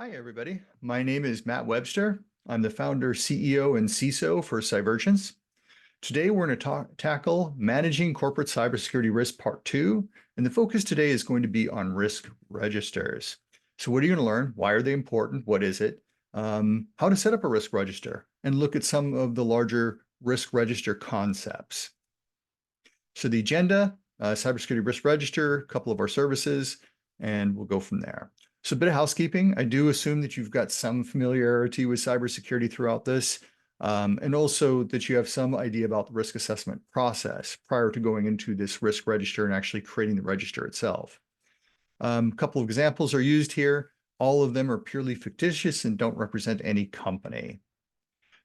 Hi, everybody. My name is Matt Webster. I'm the founder, CEO, and CISO for Cyvergence. Today, we're going to tackle managing corporate cybersecurity risk part 2. And the focus today is going to be on risk registers. So what are you going to learn? Why are they important? What is it? How to set up a risk register and look at some of the larger risk register concepts. So the agenda, cybersecurity risk register, a couple of our services, and we'll go from there. So a bit of housekeeping. I do assume that you've got some familiarity with cybersecurity throughout this, and also that you have some idea about the risk assessment process prior to going into this risk register and actually creating the register itself. A couple of examples are used here. All of them are purely fictitious and don't represent any company.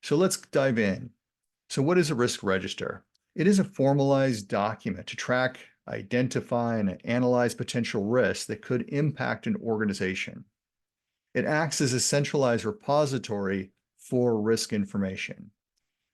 So let's dive in. So what is a risk register? It is a formalized document to track, identify, and analyze potential risks that could impact an organization. It acts as a centralized repository for risk information.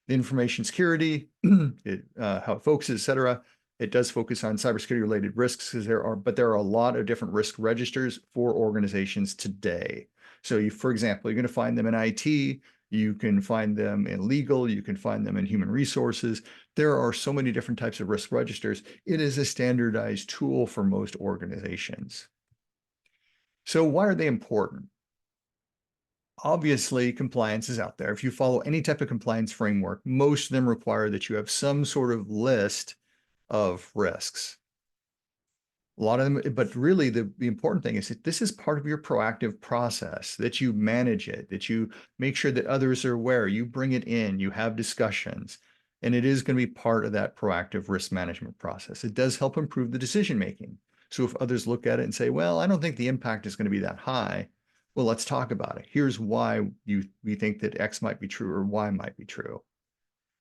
The information security, how it focuses, et cetera. It does focus on cybersecurity related risks, but there are a lot of different risk registers for organizations today. So for example, you're going to find them in IT, you can find them in legal, you can find them in human resources. There are so many different types of risk registers. It is a standardized tool for most organizations. So why are they important? Obviously, compliance is out there. If you follow any type of compliance framework, most of them require that you have some sort of list of risks. A lot of them, but really the important thing is that this is part of your proactive process, that you manage it, that you make sure that others are aware, you bring it in, you have discussions, and it is going to be part of that proactive risk management process. It does help improve the decision making. So if others look at it and say, well, I don't think the impact is going to be that high, well, let's talk about it. Here's why we think that X might be true or Y might be true.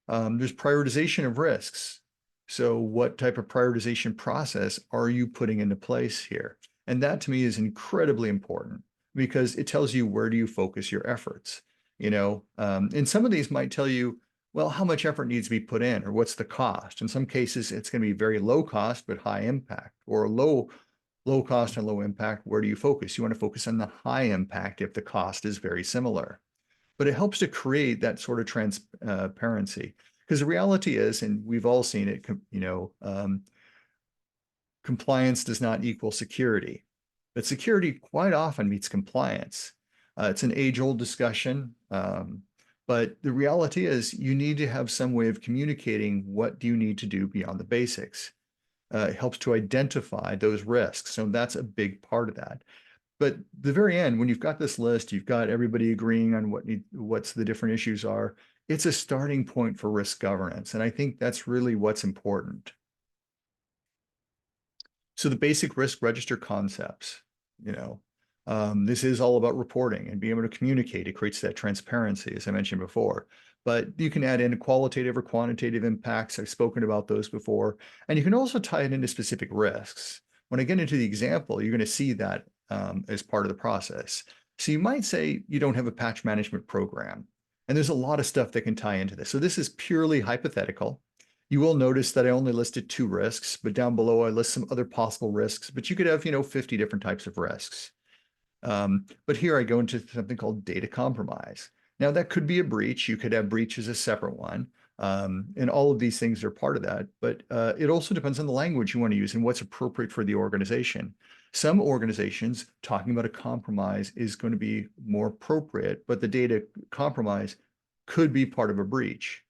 There's prioritization of risks. So what type of prioritization process are you putting into place here? And that to me is incredibly important because it tells you where do you focus your efforts. And some of these might tell you, well, how much effort needs to be put in or what's the cost? In some cases, it's going to be very low cost, but high impact, or low cost and low impact. Where do you focus? You want to focus on the high impact if the cost is very similar. But it helps to create that sort of transparency. Because the reality is, and we've all seen it, compliance does not equal security. But security quite often meets compliance. It's an age-old discussion, but the reality is you need to have some way of communicating what do you need to do beyond the basics. It helps to identify those risks. So that's a big part of that. But the very end, when you've got this list, you've got everybody agreeing on what's the different issues are, it's a starting point for risk governance. And I think that's really what's important. So the basic risk register concepts, this is all about reporting and being able to communicate. It creates that transparency, as I mentioned before. But you can add in qualitative or quantitative impacts. I've spoken about those before. And you can also tie it into specific risks. When I get into the example, you're going to see that as part of the process. So you might say you don't have a patch management program. And there's a lot of stuff that can tie into this. So this is purely hypothetical. You will notice that I only listed 2 risks, but down below I list some other possible risks, but you could have, 50 different types of risks. But here I go into something called data compromise. Now that could be a breach. You could have breach as a separate one. And all of these things are part of that, but it also depends on the language you want to use and what's appropriate for the organization. Some organizations talking about a compromise is going to be more appropriate, but the data compromise could be part of a breach.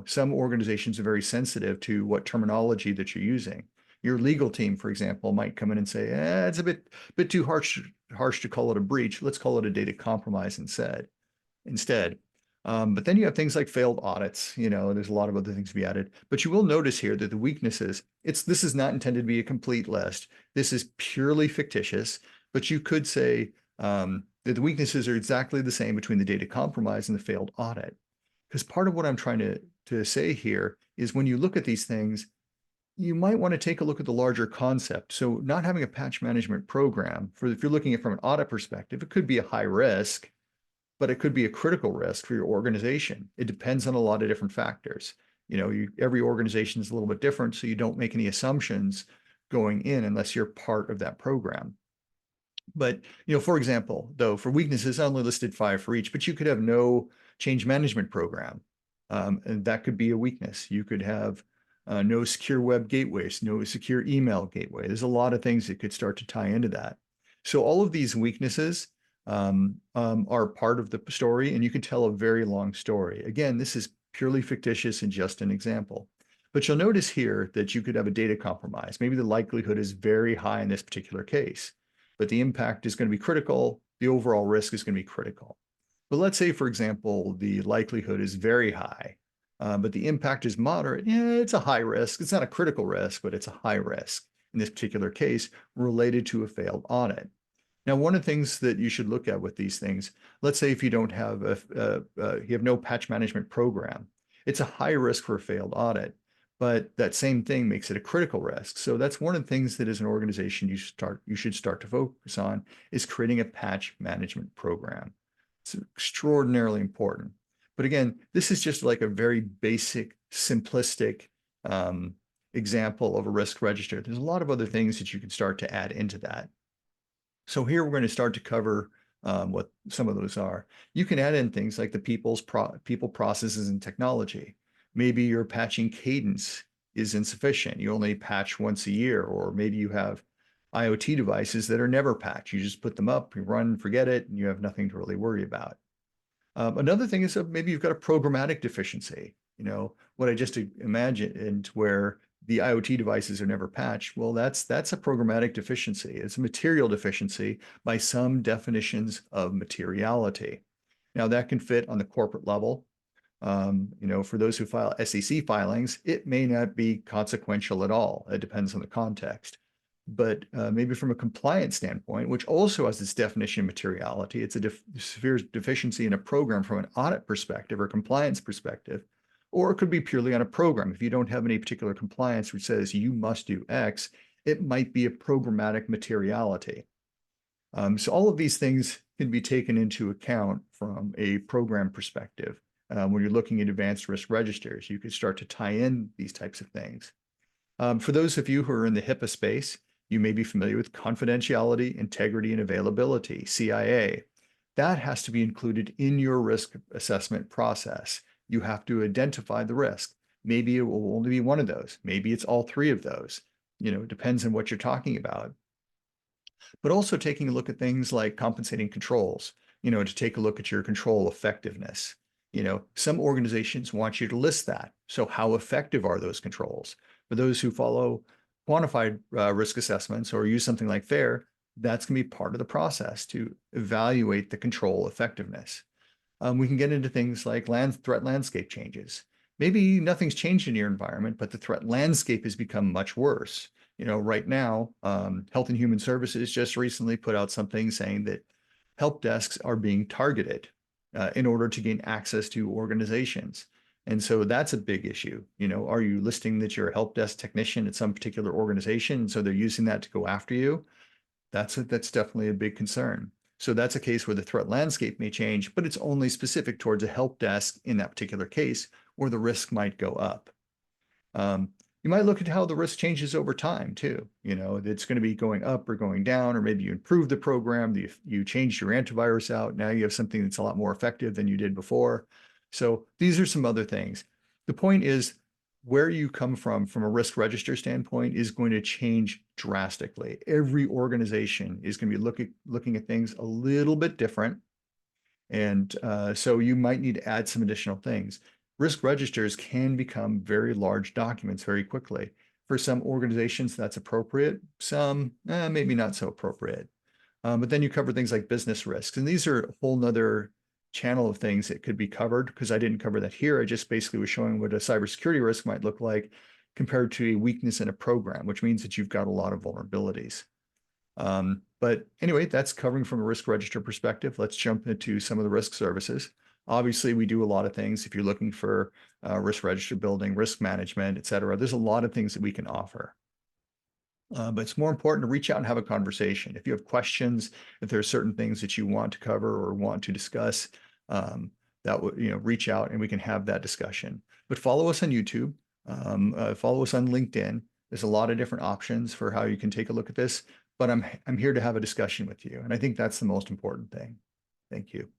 Some organizations are very sensitive to what terminology that you're using. Your legal team, for example, might come in and say, it's a bit too harsh to call it a breach. Let's call it a data compromise instead. But then you have things like failed audits, there's a lot of other things to be added. But you will notice here that the weaknesses, this is not intended to be a complete list. This is purely fictitious, but you could say that the weaknesses are exactly the same between the data compromise and the failed audit. Because part of what I'm trying to say here is when you look at these things, you might want to take a look at the larger concept. So not having a patch management program, if you're looking at it from an audit perspective, it could be a high risk, but it could be a critical risk for your organization. It depends on a lot of different factors. Every organization is a little bit different, so you don't make any assumptions going in unless you're part of that program. But, for example, though, for weaknesses, I only listed 5 for each, but you could have no change management program. And that could be a weakness. You could have no secure web gateways, no secure email gateway. There's a lot of things that could start to tie into that. So all of these weaknesses are part of the story, and you can tell a very long story. Again, this is purely fictitious and just an example. But you'll notice here that you could have a data compromise. Maybe the likelihood is very high in this particular case, but the impact is going to be critical. The overall risk is going to be critical. But let's say, for example, the likelihood is very high, but the impact is moderate. Yeah, it's a high risk. It's not a critical risk, but it's a high risk in this particular case related to a failed audit. Now, one of the things that you should look at with these things, let's say if you don't have you have no patch management program, it's a high risk for a failed audit, but that same thing makes it a critical risk. So that's one of the things that as an organization you should start to focus on is creating a patch management program. It's extraordinarily important. But again, this is just like a very basic, simplistic example of a risk register. There's a lot of other things that you can start to add into that. So here we're going to start to cover what some of those are. You can add in things like the people, processes, and technology. Maybe your patching cadence is insufficient. You only patch once a year, or maybe you have IoT devices that are never patched. You just put them up, you run, forget it, and you have nothing to really worry about. Another thing is maybe you've got a programmatic deficiency. What I just imagined where the IoT devices are never patched. Well, that's a programmatic deficiency. It's a material deficiency by some definitions of materiality. Now that can fit on the corporate level. For those who file SEC filings, it may not be consequential at all. It depends on the context. But maybe from a compliance standpoint, which also has this definition of materiality, it's a severe deficiency in a program from an audit perspective or compliance perspective, or it could be purely on a program. If you don't have any particular compliance which says you must do X, it might be a programmatic materiality. So all of these things can be taken into account from a program perspective. When you're looking at advanced risk registers, you could start to tie in these types of things. For those of you who are in the HIPAA space, you may be familiar with confidentiality, integrity, and availability, CIA. That has to be included in your risk assessment process. You have to identify the risk. Maybe it will only be one of those. Maybe it's all 3 of those. It depends on what you're talking about. But also taking a look at things like compensating controls, to take a look at your control effectiveness. Some organizations want you to list that. So how effective are those controls? For those who follow quantified risk assessments or use something like FAIR, that's going to be part of the process to evaluate the control effectiveness. We can get into things like threat landscape changes. Maybe nothing's changed in your environment, but the threat landscape has become much worse. Right now, Health and Human Services just recently put out something saying that help desks are being targeted in order to gain access to organizations. And so that's a big issue. Are you listing that you're a help desk technician at some particular organization? And so they're using that to go after you. That's definitely a big concern. So that's a case where the threat landscape may change, but it's only specific towards a help desk in that particular case where the risk might go up. You might look at how the risk changes over time too. It's going to be going up or going down, or maybe you improve the program, you changed your antivirus out. Now you have something that's a lot more effective than you did before. So these are some other things. The point is where you come from a risk register standpoint is going to change drastically. Every organization is going to be looking at things a little bit different. And so you might need to add some additional things. Risk registers can become very large documents very quickly. For some organizations, that's appropriate. Some, maybe not so appropriate. But then you cover things like business risks. And these are a whole nother channel of things that could be covered because I didn't cover that here. I just basically was showing what a cybersecurity risk might look like compared to a weakness in a program, which means that you've got a lot of vulnerabilities. But anyway, that's covering from a risk register perspective. Let's jump into some of the risk services. Obviously, we do a lot of things. If you're looking for risk register building, risk management, et cetera, there's a lot of things that we can offer. But it's more important to reach out and have a conversation. If you have questions, if there are certain things that you want to cover or want to discuss, that would, reach out and we can have that discussion. But follow us on YouTube, follow us on LinkedIn. There's a lot of different options for how you can take a look at this. but I'm here to have a discussion with you. And I think that's the most important thing. Thank you.